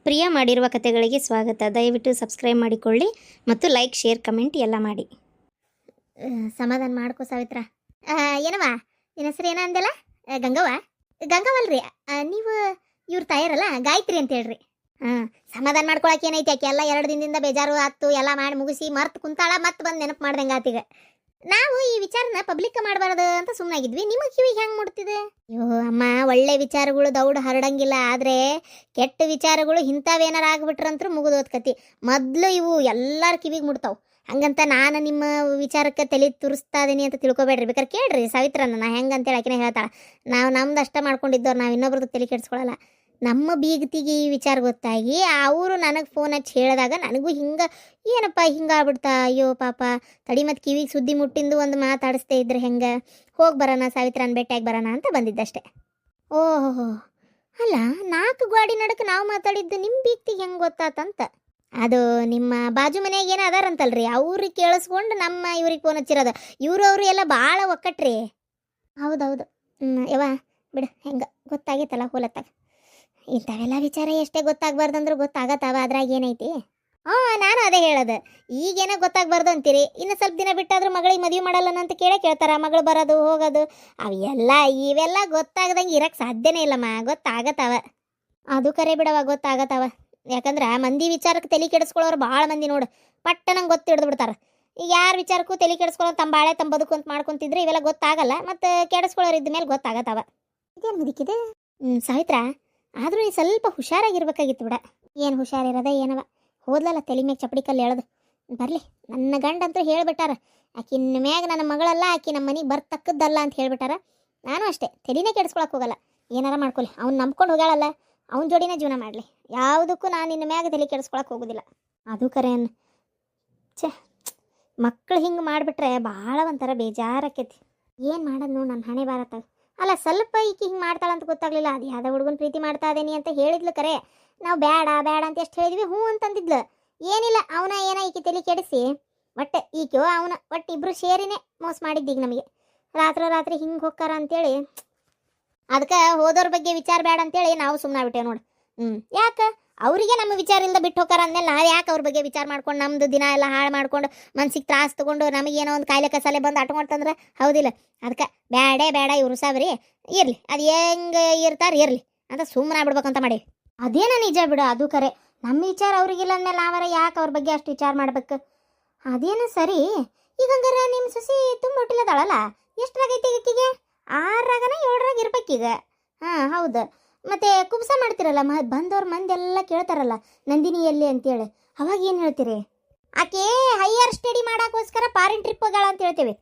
ಪ್ರಿಯ ಮಾಡಿರುವ ಕಥೆಗಳಿಗೆ ಸ್ವಾಗತ. ದಯವಿಟ್ಟು ಸಬ್ಸ್ಕ್ರೈಬ್ ಮಾಡಿಕೊಳ್ಳಿ ಮತ್ತು ಲೈಕ್, ಶೇರ್, ಕಮೆಂಟ್ ಎಲ್ಲ ಮಾಡಿ. ಸಮಾಧಾನ ಮಾಡ್ಕೋ ಸಾವಿತ್ರ. ಏನವ ನಿನ್ನ ಹೆಸರು ಏನ ಅಂದಲ್ಲ? ಗಂಗವ್ವ? ಗಂಗವಲ್ರಿ, ನೀವು ಇವ್ರ ತಾಯರಲ್ಲ ಗಾಯತ್ರಿ ಅಂತ ಹೇಳ್ರಿ. ಸಮಾಧಾನ ಮಾಡ್ಕೊಳಕ್ಕೆ ಏನೈತಿ, ಆಕೆ ಎಲ್ಲ 2 ದಿನದಿಂದ ಬೇಜಾರು ಆತು, ಎಲ್ಲ ಮಾಡಿ ಮುಗಿಸಿ ಮರ್ತು ಕುಂತಾಳ, ಮತ್ತೆ ಬಂದು ನೆನಪು ಮಾಡ್ದಂಗೆ ಆತೀಗ. ನಾವು ಈ ವಿಚಾರನ ಪಬ್ಲಿಕ್ ಮಾಡಬಾರ್ದು ಅಂತ ಸುಮ್ಮನಾಗಿದ್ವಿ. ನಿಮಗೆ ಕಿವಿಗೆ ಹೆಂಗೆ ಮುಟ್ತಿದೆ? ಅಯ್ಯೋ ಅಮ್ಮ, ಒಳ್ಳೆ ವಿಚಾರಗಳು ದೌಡ್ ಹರಡಂಗಿಲ್ಲ, ಆದರೆ ಕೆಟ್ಟ ವಿಚಾರಗಳು ಇಂಥವೇನಾರು ಆಗ್ಬಿಟ್ರಂತೂ ಮುಗಿದೋದ್ ಕತಿ. ಮೊದಲು ಇವು ಎಲ್ಲರ ಕಿವಿಗೆ ಮುಟ್ತಾವೆ. ಹಂಗಂತ ನಾನು ನಿಮ್ಮ ವಿಚಾರಕ್ಕೆ ತಲೆ ತುರಿಸ್ತಾ ಇದೀನಿ ಅಂತ ತಿಳ್ಕೊಬೇಡ್ರಿ. ಬೇಕಾದ್ರೆ ಕೇಳ್ರಿ ಸಾವಿತ್ರನ, ನಾ ಹೆಂಗೆ ಅಂತೇಳಿ ಆಕಿನ ಹೇಳ್ತಾಳೆ. ನಾವು ನಮ್ದು ಅಷ್ಟ ಮಾಡ್ಕೊಂಡಿದ್ದವ್ರು, ನಾವು ಇನ್ನೊಬ್ರದ್ದು ತಲೆ ಕೆಡಿಸ್ಕೊಳಲ್ಲ. ನಮ್ಮ ಬೀಗತಿಗೆ ಈ ವಿಚಾರ ಗೊತ್ತಾಗಿ ಅವರು ನನಗೆ ಫೋನ್ ಹಚ್ಚಿ ಹೇಳಿದಾಗ ನನಗೂ ಹಿಂಗೆ ಏನಪ್ಪ ಹಿಂಗಾಗ್ಬಿಡ್ತಾ, ಅಯ್ಯೋ ಪಾಪ ತಡಿ, ಮತ್ತು ಕಿವಿಗೆ ಸುದ್ದಿ ಮುಟ್ಟಿಂದು ಒಂದು ಮಾತಾಡಿಸ್ತೇ ಇದ್ರೆ ಹೆಂಗೆ, ಹೋಗಿ ಬರೋಣ ಸಾವಿತ್ರನ ಭೇಟಿಯಾಗಿ ಬರೋಣ ಅಂತ ಬಂದಿದ್ದಷ್ಟೆ. ಓಹೋ, ಅಲ್ಲ 4 ಗಾಡಿ ನಡಕ್ಕೆ ನಾವು ಮಾತಾಡಿದ್ದು ನಿಮ್ಮ ಬೀಗ್ತಿಗೆ ಹೆಂಗೆ ಗೊತ್ತಾತಂತ. ಅದು ನಿಮ್ಮ ಬಾಜು ಮನೆಯಾಗ ಏನೋ ಅದಾರಂತಲ್ರಿ, ಅವ್ರಿಗೆ ಕೇಳಿಸ್ಕೊಂಡು ನಮ್ಮ ಇವ್ರಿಗೆ ಫೋನ್ ಹಚ್ಚಿರೋದು. ಅವರು ಎಲ್ಲ ಭಾಳ ಒಕ್ಕಟ್ರಿ. ಹೌದೌದು. ಯವ್ವ ಬಿಡು, ಹೆಂಗೆ ಗೊತ್ತಾಗೈತಲ್ಲ ಹೋಲತ್ತಾಗ. ಇಂಥವೆಲ್ಲ ವಿಚಾರ ಎಷ್ಟೇ ಗೊತ್ತಾಗಬಾರ್ದಂದ್ರೂ ಗೊತ್ತಾಗತ್ತವ, ಅದ್ರಾಗ ಏನೈತಿ? ನಾನು ಅದೇ ಹೇಳೋದು, ಈಗೇನೋ ಗೊತ್ತಾಗಬಾರ್ದು ಅಂತೀರಿ, ಇನ್ನು ಸ್ವಲ್ಪ ದಿನ ಬಿಟ್ಟಾದ್ರೂ ಮಗಳಿಗೆ ಮದುವೆ ಮಾಡಲ್ಲನ ಅಂತ ಕೇಳ್ತಾರ. ಮಗಳು ಬರೋದು ಹೋಗೋದು ಇವೆಲ್ಲ ಗೊತ್ತಾಗದಂಗೆ ಇರಕ್ಕೆ ಸಾಧ್ಯನೇ ಇಲ್ಲಮ್ಮ. ಗೊತ್ತಾಗತ್ತವ, ಅದು ಕರೆ ಬಿಡವ, ಗೊತ್ತಾಗತ್ತವ. ಯಾಕಂದ್ರೆ ಮಂದಿ ವಿಚಾರಕ್ಕೆ ತಲೆ ಕೆಡಿಸ್ಕೊಳ್ಳೋರು ಭಾಳ ಮಂದಿ ನೋಡು, ಪಟ್ಟ ನಂಗೆ ಗೊತ್ತಿಡ್ದು ಬಿಡ್ತಾರೆ. ಈಗ ಯಾರ ವಿಚಾರಕ್ಕೂ ತಲೆ ಕೆಡಿಸ್ಕೊಳ್ಳೋ ತಮ್ಮ ಬಾಳೆ ತಮ್ಮ ಬದುಕು ಅಂತ ಮಾಡ್ಕೊತಿದ್ರೆ ಇವೆಲ್ಲ ಗೊತ್ತಾಗಲ್ಲ, ಮತ್ತು ಕೆಡಿಸ್ಕೊಳ್ಳೋರು ಇದ್ದ ಮೇಲೆ ಗೊತ್ತಾಗತ್ತವ. ಇದೇನು ಮುದಿಕಿದೆ? ಸಾವಿತ್ರ, ಆದರೂ ಈ ಸ್ವಲ್ಪ ಹುಷಾರಾಗಿರ್ಬೇಕಾಗಿತ್ತು ಬಿಡ. ಏನು ಹುಷಾರಿರೋದ ಏನವ, ಹೋದ್ಲಲ್ಲ ತಲೆ ಮ್ಯಾಗ ಚಪ್ಪಡಿ ಕಲ್ಲು ಹೇಳೋದು. ಬರಲಿ, ನನ್ನ ಗಂಡಂತೂ ಹೇಳ್ಬಿಟ್ಟಾರ, ಆಕಿನ ಮ್ಯಾಗ ನನ್ನ ಮಗಳಲ್ಲ, ಆಕಿ ನಮ್ಮ ಮನೆಗೆ ಬರ್ತಕ್ಕದ್ದಲ್ಲ ಅಂತ ಹೇಳ್ಬಿಟ್ಟಾರ. ನಾನು ಅಷ್ಟೇ ತಲೆನೇ ಕೆಡಿಸ್ಕೊಳಕ್ಕೆ ಹೋಗಲ್ಲ, ಏನಾರ ಮಾಡ್ಕೊಳ್ಳಿ. ಅವ್ನು ನಂಬ್ಕೊಂಡು ಹೋಗ್ಯಾಳಲ್ಲ, ಅವ್ನ ಜೋಡಿನೇ ಜೀವನ ಮಾಡಲಿ. ಯಾವುದಕ್ಕೂ ನಾನು ನಿನ್ನ ಮ್ಯಾಗ ತಲೆ ಕೆಡಿಸ್ಕೊಳಕ್ಕೆ ಹೋಗೋದಿಲ್ಲ. ಅದು ಕರೆ ಅನ್ನ ಮಕ್ಕಳು ಹಿಂಗೆ ಮಾಡಿಬಿಟ್ರೆ ಭಾಳ ಒಂಥರ ಬೇಜಾರಾಕೈತಿ. ಏನು ಮಾಡೋದು ನೋಡಿ, ನನ್ನ ಹಣೆ ಬಾರತ್ತಾಗ. ಅಲ್ಲ, ಸ್ವಲ್ಪ ಈಕಿ ಹಿಂಗೆ ಮಾಡ್ತಾಳಂತ ಗೊತ್ತಾಗಲಿಲ್ಲ. ಅದು ಯಾವುದೋ ಹುಡುಗನ ಪ್ರೀತಿ ಮಾಡ್ತಾ ಇದೇನಿ ಅಂತ ಹೇಳಿದ್ಲು ಕರೆ. ನಾವು ಬೇಡ ಬೇಡ ಅಂತ ಎಷ್ಟು ಹೇಳಿದ್ವಿ, ಹ್ಞೂ ಅಂತಂದಿದ್ಲು. ಏನಿಲ್ಲ, ಅವನ ಈಕಿ ತಲೆ ಕೆಡಿಸಿ ಒಟ್ಟೆ ಈಕೋ ಅವನ ಒಟ್ಟು ಇಬ್ಬರು ಸೇರಿನೇ ಮೋಸ ಮಾಡಿದ್ದೀಗ ನಮಗೆ. ರಾತ್ರಿ ಹಿಂಗೆ ಹೋಗ್ತಾರ ಅಂತೇಳಿ ಅದಕ್ಕೆ ಹೋದವ್ರ ಬಗ್ಗೆ ವಿಚಾರ ಬೇಡ ಅಂತೇಳಿ ನಾವು ಸುಮ್ಮನಾಗ್ಬಿಟ್ಟೇವೆ ನೋಡಿ. ಯಾಕೆ ಅವರಿಗೆ ನಮ್ಮ ವಿಚಾರ ಇಲ್ಲದ ಬಿಟ್ಟು ಹೋಗಾರ ಅಂದಮೇಲೆ ನಾವು ಯಾಕೆ ಅವ್ರ ಬಗ್ಗೆ ವಿಚಾರ ಮಾಡ್ಕೊಂಡು ನಮ್ಮದು ದಿನ ಎಲ್ಲ ಹಾಳು ಮಾಡ್ಕೊಂಡು ಮನ್ಸಿಗೆ ತ್ರಾಸ ತೊಗೊಂಡು ನಮಗೇನೋ ಒಂದು ಕಾಯಿಲೆ ಕಸಾಲೆ ಬಂದು ಆಟ ಮಾಡ್ತಂದ್ರೆ ಹೌದಿಲ್ಲ. ಅದಕ್ಕೆ ಬೇಡ ಇವರು ಸಾಬ್ರಿ ಇರಲಿ, ಅದು ಹೆಂಗೆ ಇರ್ತಾರೆ ಇರಲಿ ಅಂತ ಸುಮ್ಮನೆ ಆಗ್ಬಿಡ್ಬೇಕಂತ ಮಾಡೀವಿ. ಅದೇನೋ ನಿಜ ಬಿಡು, ಅದು ಕರೆ. ನಮ್ಮ ವಿಚಾರ ಅವ್ರಿಗಿಲ್ಲ ಅಂದಮೇಲೆ ನಾವರ ಯಾಕೆ ಅವ್ರ ಬಗ್ಗೆ ಅಷ್ಟು ವಿಚಾರ ಮಾಡ್ಬೇಕು? ಅದೇನೋ ಸರಿ. ಈಗ ಹಂಗಾರೆ ನಿಮ್ಮ ಸೊಸಿ ತುಂಬ ಹೊಟ್ಟಿಲ್ಲದಾಳಲ್ಲ, ಎಷ್ಟರಾಗೈತಿ ಈಗಿಗೆ? 6ರಾಗನ 7ರಾಗ ಇರ್ಬೇಕೀಗ. ಹೌದು. ಮತ್ತು ಕುಬ್ಸ ಮಾಡ್ತಿರಲ್ಲ, ಬಂದವ್ರ ಮಂದಿ ಎಲ್ಲ ಕೇಳ್ತಾರಲ್ಲ ನಂದಿನಿ ಎಲ್ಲಿ ಅಂತೇಳಿ, ಅವಾಗ ಏನು ಹೇಳ್ತೀರಿ? ಆಕೆ ಹೈಯರ್ ಸ್ಟಡಿ ಮಾಡೋಕ್ಕೋಸ್ಕರ ಫಾರಿನ್ ಟ್ರಿಪ್ ಹೋಗ್ಯಾಳ ಅಂತ ಹೇಳ್ತೀವಿ.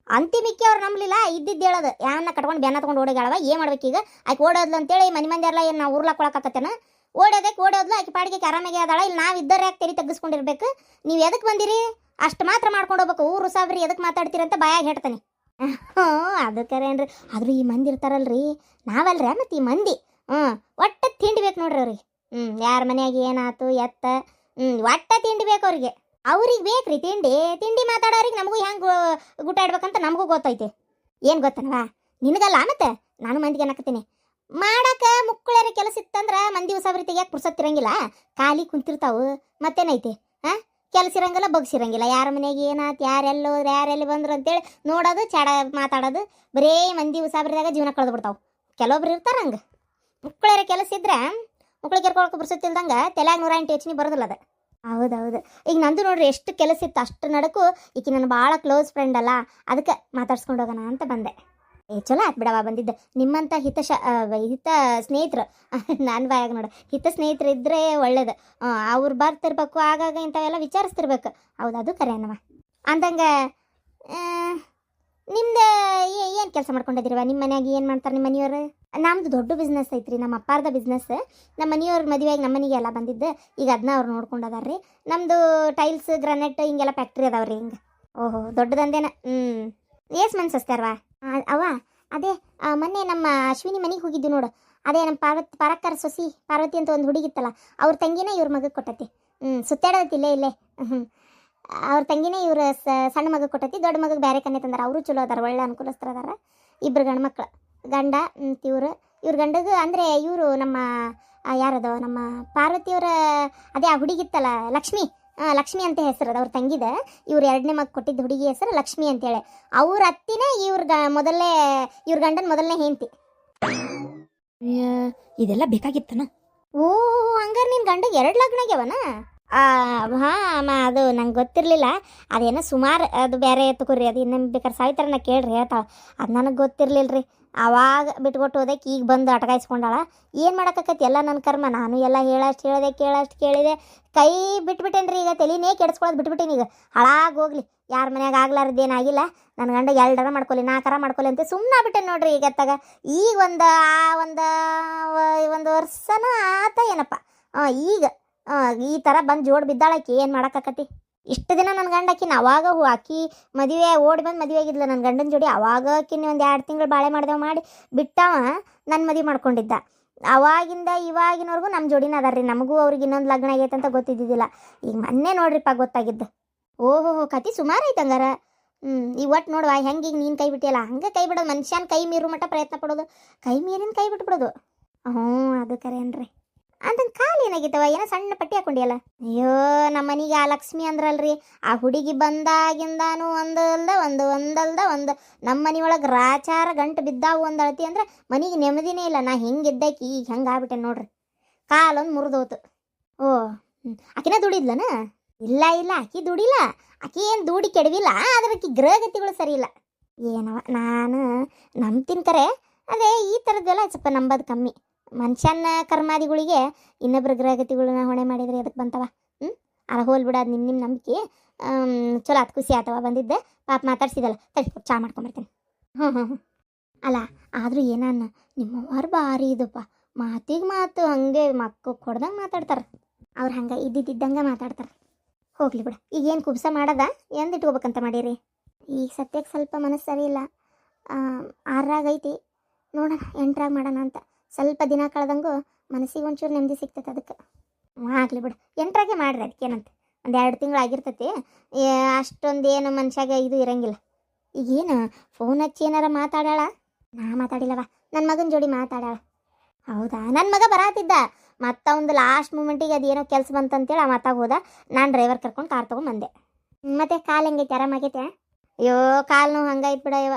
ಅಂತಿಮಿಕ್ಕಿ ಅವ್ರು ನಂಬಲಿಲ್ಲ, ಇದ್ದಿದ್ದು ಹೇಳೋದು ಯಾವನ್ನ ಕಟ್ಕೊಂಡು ಬ್ಯಾನ ತೊಗೊಂಡು ಓಡೋಗ್ಯಾಳವ, ಏನು ಮಾಡ್ಬೇಕೀಗ? ಆಕೆ ಓಡೋದ್ಲು ಅಂತೇಳಿ ಮಂದಿ ಎಲ್ಲ ಏನು ನಾವು ಉರ್ಲಾಕೊಳಕತ್ತೇನ? ಓಡೋದ್ಲು, ಆಕೆ ಪಾಡಿಗೆ ಆರಾಮಾಗಿ ಆದಾಳ. ಇಲ್ಲಿ ನಾವು ಇದ್ದವ್ರು ಯಾಕೆ ತೆರಿ ತಗ್ಗಿಸ್ಕೊಂಡಿರ್ಬೇಕು? ನೀವು ಎದಕ್ಕೆ ಬಂದಿರಿ ಅಷ್ಟು ಮಾತ್ರ ಮಾಡ್ಕೊಂಡು ಹೋಗ್ಬೇಕು. ಊರು ಸಾಬ್ರಿ ಎದಕ್ಕೆ ಮಾತಾಡ್ತೀರಂತ ಬಾಯಾಗಿ ಹೇಳ್ತಾನೆ. ಅದು ಕರೆ ಏನ್ರಿ. ಆದರೂ ಈ ಮಂದಿ ಇರ್ತಾರಲ್ರಿ, ನಾವಲ್ರಿ ಮತ್ತು ಈ ಮಂದಿ ಒಟ್ಟು ತಿಂಡಿ ಬೇಕು ನೋಡ್ರಿ ಅವ್ರಿಗೆ. ಯಾರ ಮನೆಯಾಗ ಏನಾಯ್ತು ಎತ್ತ ಒಟ್ಟು ತಿಂಡಿ ಬೇಕು ಅವ್ರಿಗೆ ಬೇಕ್ರಿ ತಿಂಡಿ ಮಾತಾಡೋರಿಗೆ. ನಮಗೂ ಹೆಂಗೆ ಗುಟ್ಟಾಡ್ಬೇಕಂತ ನಮಗೂ ಗೊತ್ತೈತೆ. ಏನು ಗೊತ್ತನವಾ ನಿನಗಲ್ಲ, ಮತ್ತೆ ನಾನು ಮಂದಿಗೆ ಅನ್ನಕತ್ತೀನಿ. ಮಾಡಕ್ಕೆ ಮುಕ್ಕಳರ ಕೆಲಸ ಇತ್ತಂದ್ರೆ ಮಂದಿ ಉಸಾಬ್ರಿ ತೆಗಿಯಕ್ಕೆ ಪುರ್ಸತ್ತಿರಂಗಿಲ್ಲ, ಖಾಲಿ ಕುಂತಿರ್ತಾವು. ಮತ್ತೇನೈತಿ? ಕೆಲಸ ಇರಂಗಿಲ್ಲ, ಬಗ್ಸಿರಂಗಿಲ್ಲ. ಯಾರ ಮನೆಗೆ ಏನಾಯ್ತು, ಯಾರೆಲ್ಲಿ ಬಂದ್ರು ಅಂತೇಳಿ ನೋಡೋದು, ಚಾಡ ಮಾತಾಡೋದು, ಬರೇ ಮಂದಿ ಉಸಾಬ್ರಿದಾಗ ಜೀವನ ಕಳೆದು ಬಿಡ್ತಾವೆ. ಕೆಲವೊಬ್ರು ಇರ್ತಾರೆ ಹಂಗೆ. ಮುಕ್ಕಳರ ಕೆಲಸ ಇದ್ರೆ ಮುಕ್ಕಳಿಗೆ ಕೆರ್ಕೊಳಕ್ಕೆ ಪುರ್ಸತ್ತಿಲ್ದಂಗೆ ತಲೆಯಾಗ 108 ಯೋಚನೆ ಬರೋದಿಲ್ಲ ಅದು. ಹೌದೌದು. ಈಗ ನಂದು ನೋಡ್ರಿ ಎಷ್ಟು ಕೆಲಸ ಇತ್ತು, ಅಷ್ಟು ನಡಕು ಈಕಿ ನನ್ನ ಭಾಳ ಕ್ಲೋಸ್ ಫ್ರೆಂಡ್ ಅಲ್ಲ, ಅದಕ್ಕೆ ಮಾತಾಡ್ಸ್ಕೊಂಡು ಹೋಗೋಣ ಅಂತ ಬಂದೆ. ಚಲೋ ಆತ್ ಬಿಡವ ಬಂದಿದ್ದೆ. ನಿಮ್ಮಂಥ ಹಿತ ಸ್ನೇಹಿತರು ನಾನು ಬಾಯಾಗ ನೋಡು, ಹಿತ ಸ್ನೇಹಿತರು ಇದ್ದರೆ ಒಳ್ಳೇದು. ಅವ್ರು ಬರ್ತಿರ್ಬೇಕು, ಆಗಾಗ ಇಂಥವೆಲ್ಲ ವಿಚಾರಿಸ್ತಿರ್ಬೇಕು. ಹೌದು, ಅದು ಕರೆ ಅನ್ನವ. ಅಂದಂಗೆ ನಿಮ್ದು ಏನು ಕೆಲಸ ಮಾಡ್ಕೊಂಡಿದ್ದೀರವ? ನಿಮ್ಮ ಮನ್ಯಾಗ ಏನು ಮಾಡ್ತಾರೆ ನಿಮ್ಮ ಮನೆಯವರು? ನಮ್ಮದು ದೊಡ್ಡ ಬಿಸ್ನೆಸ್ ಐತ್ರಿ, ನಮ್ಮ ಅಪ್ಪಾರ್ದ ಬಿಸ್ನೆಸ್. ನಮ್ಮ ಮನೆಯವ್ರ ಮದುವೆಯಾಗಿ ನಮ್ಮ ಮನೆಗೆ ಎಲ್ಲ ಬಂದಿದ್ದು, ಈಗ ಅದನ್ನ ಅವ್ರು ನೋಡ್ಕೊಂಡದಾರ್ರಿ. ನಮ್ಮದು ಟೈಲ್ಸ್, ಗ್ರಾನೈಟ್ ಹಿಂಗೆಲ್ಲ ಫ್ಯಾಕ್ಟ್ರಿ ಅದಾವ್ರಿ. ಹಿಂಗೆ ಓಹೋ ದೊಡ್ಡದಂದೇನ. ಎಷ್ಟು ಮನ್ಸು ಅಸ್ತಾರವಾ? ಅವ ಅದೇ ಮೊನ್ನೆ ನಮ್ಮ ಅಶ್ವಿನಿ ಮನೆಗೆ ಹೋಗಿದ್ದು ನೋಡು. ಅದೇ ನಮ್ಮ ಪಾರಕ್ಕರ ಸೊಸಿ ಪಾರ್ವತಿ ಅಂತ ಒಂದು ಹುಡುಗಿತ್ತಲ್ಲ, ಅವ್ರ ತಂಗಿನೇ ಇವ್ರ ಮಗಗೆ ಕೊಟ್ಟತಿ. ಸುತ್ತಾಡೋದಿಲ್ಲ ಇಲ್ಲೇ. ಅವ್ರ ತಂಗಿನೇ ಇವ್ರ ಸಣ್ಣ ಮಗ ಕೊಟ್ಟತಿ, ದೊಡ್ಡ ಮಗಗೆ ಬೇರೆ ಕನ್ನೆ ತಂದಾರ. ಅವರು ಚಲೋ ಅದಾರ, ಒಳ್ಳೆ ಅನುಕೂಲಸ್ಥರ ಅದಾರ. 2 ಗಂಡು ಮಕ್ಳು, ಗಂಡ ಇವ್ರ ಗಂಡಗೆ ಅಂದರೆ ಇವರು ನಮ್ಮ ಯಾರದು ನಮ್ಮ ಪಾರ್ವತಿಯವರ ಅದೇ ಆ ಹುಡುಗಿತ್ತಲ್ಲ ಲಕ್ಷ್ಮಿ. ಲಕ್ಷ್ಮಿ ಅಂತ ಹೆಸರು ಅವ್ರ ತಂಗಿದ. ಇವ್ರು ಎರಡನೇ ಮಗ ಕೊಟ್ಟಿದ್ದ ಹುಡುಗಿ ಹೆಸರು ಲಕ್ಷ್ಮಿ ಅಂತೇಳಿ. ಅವ್ರ ಅತ್ತಿನೇ ಮೊದಲನೇ ಇವ್ರ ಗಂಡನ ಮೊದಲನೇ ಹೆಂಡತಿ. ಇದೆಲ್ಲ ಬೇಕಾಗಿತ್ತನ? ಓ ಹಂಗಾರೆ ನಿನ್ನ ಗಂಡಗೆ 2 ಲಗ್ನ ಆಗ್ಯಾವನ? ಹಾಂ ಅದು ನಂಗೆ ಗೊತ್ತಿರಲಿಲ್ಲ. ಅದೇನೋ ಸುಮಾರು ಅದು ಬೇರೆ ತಗೋರಿ. ಅದು ಇನ್ನೇನು ಬೇಕಾದ್ರೆ ಸಾವಿತ್ರನ ಕೇಳ್ರಿ ಹೇಳ್ತಾಳೆ. ಅದು ನನಗೆ ಗೊತ್ತಿರಲಿಲ್ಲ ರೀ. ಆವಾಗ ಬಿಟ್ಕೊಟ್ಟು ಹೋದಕ್ಕೆ ಈಗ ಬಂದು ಅಟಕಾಯಿಸ್ಕೊಂಡಾಳ. ಏನು ಮಾಡೋಕ್ಕಾಕತಿ, ಎಲ್ಲ ನನ್ನ ಕರ್ಮ. ನಾನು ಎಲ್ಲ ಹೇಳಷ್ಟು ಹೇಳಿದೆ ಕೇಳಷ್ಟು ಕೇಳಿದೆ. ಕೈ ಬಿಟ್ಬಿಟ್ಟೇನ್ರಿ. ಈಗ ತಲೆನೇ ಕೆಡಿಸ್ಕೊಳ್ಳೋದು ಬಿಟ್ಬಿಟ್ಟೇನಿ. ಈಗ ಹಾಳಾಗಿ ಹೋಗ್ಲಿ, ಯಾರ ಮನ್ಯಾಗ ಆಗ್ಲಾರ್ದೇನಾಗಿಲ್ಲ. ನನ್ನ ಗಂಡ 2 ಮಾಡ್ಕೊಲಿ 4 ಮಾಡ್ಕೊಲಿ ಅಂತ ಸುಮ್ಮನೆ ಬಿಟ್ಟೇನೆ ನೋಡ್ರಿ. ಈಗ ಅತ್ತಾಗ ಈಗ ಒಂದು ವರ್ಷನ ಆತ ಏನಪ್ಪ. ಈಗ ಈ ಥರ ಬಂದು ಜೋಡು ಬಿದ್ದಾಳಾಕಿ. ಏನು ಮಾಡೋಕ್ಕಾಕತಿ. ಇಷ್ಟು ದಿನ ನನ್ನ ಗಂಡ ಆಕಿನ ಅವಾಗ ಆಕಿ ಮದುವೆ ಓಡಿ ಬಂದು ಮದುವೆ ಆಗಿದ್ಲ ನನ್ನ ಗಂಡನ ಜೋಡಿ. ಅವಾಗ ಆಕಿನ ಒಂದು 2 ತಿಂಗಳು ಬಾಳೆ ಮಾಡ್ದೇವು ಮಾಡಿ ಬಿಟ್ಟವ ನನ್ನ ಮದುವೆ ಮಾಡ್ಕೊಂಡಿದ್ದ. ಅವಾಗಿಂದ ಇವಾಗಿನವರೆಗೂ ನಮ್ಮ ಜೋಡಿನ ಅದಾರ ರೀ. ನಮಗೂ ಅವ್ರಿಗೆ ಇನ್ನೊಂದು ಲಗ್ನ ಆಗೈತೆ ಅಂತ ಗೊತ್ತಿದ್ದಿದ್ದಿಲ್ಲ. ಈಗ ಮೊನ್ನೆ ನೋಡ್ರಿಪ್ಪ ಗೊತ್ತಾಗಿದ್ದು. ಓಹೋ ಕತಿ ಸುಮಾರು ಐತೆ ಹಂಗಾರ. ಈಗ ಒಟ್ಟು ನೋಡುವ ಹೆಂಗೆ ಈಗ ನೀನು ಕೈ ಬಿಟ್ಟಿಯಲ್ಲ ಹಂಗೆ ಕೈ ಬಿಡೋದು. ಮನುಷ್ಯನ ಕೈ ಮೀರು ಮಟ್ಟ ಪ್ರಯತ್ನ ಪಡೋದು, ಕೈ ಮೀರಿನ ಕೈ ಬಿಟ್ಬಿಡೋದು. ಹ್ಞೂ ಅದು ಕರೇನ್ರಿ. ಅಂತಂದು ಕಾಲು ಏನಾಗಿತ್ತವ, ಏನೋ ಸಣ್ಣ ಪಟ್ಟಿ ಹಾಕೊಂಡಿಯಲ್ಲ. ಅಯ್ಯೋ ನಮ್ಮ ಮನೆಗೆ ಆ ಲಕ್ಷ್ಮಿ ಅಂದ್ರಲ್ರಿ, ಆ ಹುಡುಗಿ ಬಂದಾಗಿಂದಾನು ಒಂದಲ್ದ ನಮ್ಮ ಮನೆ ಒಳಗೆ ರಾಚಾರ ಗಂಟು ಬಿದ್ದಾವು ಒಂದು ಅಳತಿ ಅಂದ್ರೆ ಮನೆಗೆ ನೆಮ್ಮದಿನೇ ಇಲ್ಲ. ನಾ ಹೆಂಗಿದ್ದಾಕಿ ಈಗ ಹೆಂಗೆ ಆಗ್ಬಿಟ್ಟೆ ನೋಡ್ರಿ. ಕಾಲೊಂದು ಮುರಿದೋತು. ಓ ಆಕಿನ ದುಡಿದ್ಲನ? ಇಲ್ಲ ಆಕಿ ದುಡಿಲ್ಲ. ಆಕಿ ಏನು ದುಡಿ ಕೆಡವಿಲ್ಲ. ಆದ್ರೆ ಆಕಿ ಗ್ರಹಗತಿಗಳು ಸರಿ ಇಲ್ಲ. ಏನವ ನಾನು ನಂಬ್ತೀನಿ ಕರೆ. ಅದೇ ಈ ಥರದ್ದೆಲ್ಲ ಸ್ವಲ್ಪ ನಂಬೋದು ಕಮ್ಮಿ. ಮನುಷ್ಯನ ಕರ್ಮಾದಿಗಳಿಗೆ ಇನ್ನೊಬ್ಬರ ಗ್ರಹಗತಿಗಳನ್ನ ಹೊಣೆ ಮಾಡಿದರೆ ಅದಕ್ಕೆ ಬಂತವ. ಅಲ್ಲ ಹೋಲ್ ಬಿಡ, ಅದು ನಿಮ್ಮ ನಂಬಿಕೆ. ಚಲೋ ಅದು ಖುಷಿ ಆತವ ಬಂದಿದ್ದೆ. ಪಾಪ ಮಾತಾಡ್ಸಿದಲ್ಲ, ತಡಿ ಚಾ ಮಾಡ್ಕೊಂಬರ್ತೇನೆ. ಹ್ಞೂ ಅಲ್ಲ ಆದರೂ ಏನಾನ ನಿಮ್ಮವ್ರು ಭಾರಿ ಇದಪ್ಪ. ಮಾತಿಗೆ ಮಾತು ಹಂಗೆ ಕೊಡ್ದಂಗೆ ಮಾತಾಡ್ತಾರೆ ಅವ್ರು. ಹಂಗೆ ಇದ್ದಿದ್ದಂಗೆ ಮಾತಾಡ್ತಾರೆ. ಹೋಗ್ಲಿ ಬಿಡ. ಈಗೇನು ಕುಬ್ಸ ಮಾಡೋದ ಎಂದು ಇಟ್ಕೋಬೇಕಂತ ಮಾಡೀರಿ? ಈಗ ಸದ್ಯಕ್ಕೆ ಸ್ವಲ್ಪ ಮನಸ್ಸು ಸರಿ ಇಲ್ಲ. 6ರಾಗ ಐತಿ, ನೋಡೋಣ 8ರಾಗ ಮಾಡೋಣ ಅಂತ. ಸ್ವಲ್ಪ ದಿನ ಕಳೆದಂಗೂ ಮನಸ್ಸಿಗೆ ಒಂಚೂರು ನೆಮ್ಮದಿ ಸಿಗ್ತೈತೆ. ಅದಕ್ಕೆ ಆಗಲಿ ಬಿಡು, 8ರಾಗೆ ಮಾಡ್ರಿ. ಅದಕ್ಕೇನಂತ ಒಂದು 2 ತಿಂಗಳು ಆಗಿರ್ತೈತಿ. ಅಷ್ಟೊಂದೇನು ಮನುಷ್ಯಾಗ ಇದು ಇರಂಗಿಲ್ಲ. ಈಗೇನು ಫೋನ್ ಹಚ್ಚಿ ಏನಾರ ಮಾತಾಡಾಳ? ನಾ ಮಾತಾಡಿಲ್ಲವ. ನನ್ನ ಮಗನ ಜೋಡಿ ಮಾತಾಡಾಳ. ಹೌದಾ? ನನ್ನ ಮಗ ಬರಾತಿದ್ದ. ಮತ್ತು ಒಂದು ಲಾಸ್ಟ್ ಮೂಮೆಂಟಿಗೆ ಅದೇನೋ ಕೆಲಸ ಬಂತಂತೇಳಿ ಆ ಮಾತಾಗ ಹೋದ. ನಾನು ಡ್ರೈವರ್ ಕರ್ಕೊಂಡು ಕಾರ್ ತೊಗೊಂಬಂದೆ. ಮತ್ತು ಕಾಲು ಹೆಂಗೈತೆ? ಆರಾಮಾಗೈತೆ? ಅಯ್ಯೋ ಕಾಲು ನೋವು ಹಂಗೈತೆ ಬಿಡ ಇವ.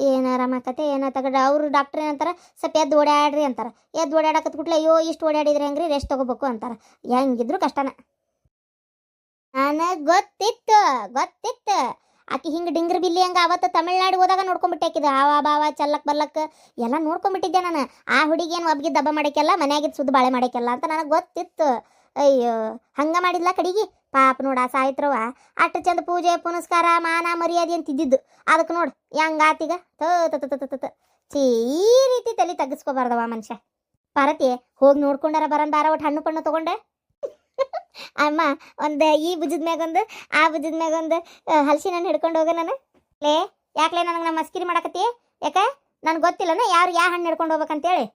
ಏನು ಆರಾಮಾಕತ್ತೆ ಏನೋ ತಗಡ್ರಿ. ಅವರು ಡಾಕ್ಟ್ರ್ ಏನಂತಾರೆ, ಸ್ವಲ್ಪ ಎದ್ದು ಓಡಾಡ್ರಿ ಅಂತಾರೆ. ಎದ್ದು ಓಡಾಡಕತ್ಬಿಟ್ಲೆ ಅಯ್ಯೋ ಇಷ್ಟು ಓಡಾಡಿದ್ರೆ ಹೆಂಗ್ರಿ, ರೆಸ್ಟ್ ತೊಗೋಬೇಕು ಅಂತಾರೆ. ಹೆಂಗಿದ್ರು ಕಷ್ಟನ. ನನಗೆ ಗೊತ್ತಿತ್ತು ಆಕಿ ಹಿಂಗೆ ಡಿಂಗ್ರ ಬಿಲ್ಲಿ ಹಂಗೆ ಅವತ್ತು ತಮಿಳ್ನಾಡು ಹೋದಾಗ ನೋಡ್ಕೊಂಬಿಟ್ಟೆ. ಆಕಿದ ಹಾವ ಬಾವ ಚಲ್ಲಕ್ಕೆ ಬರ್ಲಕ್ಕೆ ಎಲ್ಲ ನೋಡ್ಕೊಂಬಿಟ್ಟಿದ್ದೆ ನಾನು. ಆ ಹುಡುಗಿ ಏನು ಒಬ್ಗಿದ್ದು ದಬ್ಬ ಮಾಡೋಕ್ಕೆಲ್ಲ, ಮನೆಯಾಗಿದ್ದು ಸುದ್ದು ಬಾಳೆ ಮಾಡೋಕ್ಕೆಲ್ಲ ಅಂತ ನನಗೆ ಗೊತ್ತಿತ್ತು. ಅಯ್ಯೋ ಹಂಗೆ ಮಾಡಿದ್ಲ ಕಡಿಗೆ. ಪಾಪ ನೋಡ ಸಾಯಿತ್ರವ ಅಷ್ಟು ಚಂದ ಪೂಜೆ ಪುನಸ್ಕಾರ ಮಾನ ಮರ್ಯಾದೆ ಅಂತಿದ್ದಿದ್ದು. ಅದಕ್ಕೆ ನೋಡು ಹೆಂಗಾತೀಗ. ಈ ರೀತಿ ತಲೆ ತಗ್ಗಿಸ್ಕೋಬಾರ್ದವ ಮನುಷ್ಯ. ಪಾರತಿ ಹೋಗಿ ನೋಡ್ಕೊಂಡಾರ ಬರಂದಾರ. ಒಟ್ಟು ಹಣ್ಣು ಪಣ್ಣು ತೊಗೊಂಡೆ ಅಮ್ಮ. ಒಂದು ಈ ಭುಜದ ಮ್ಯಾಗೊಂದು ಆ ಭುಜದ ಮ್ಯಾಗೊಂದು ಹಲಸಿನ ಹಣ್ಣು ಹಿಡ್ಕೊಂಡು ಹೋಗ. ನಾನು ಯಾಕಲೇ ನನಗೆ ನಮ್ಮ ಮಸ್ಕಿರಿ ಮಾಡಕತ್ತಿ? ಯಾಕೆ ನನಗೆ ಗೊತ್ತಿಲ್ಲನ ಯಾರು ಯಾವ ಹಣ್ಣು ಹಿಡ್ಕೊಂಡು ಹೋಗ್ಬೇಕಂತೇಳಿ?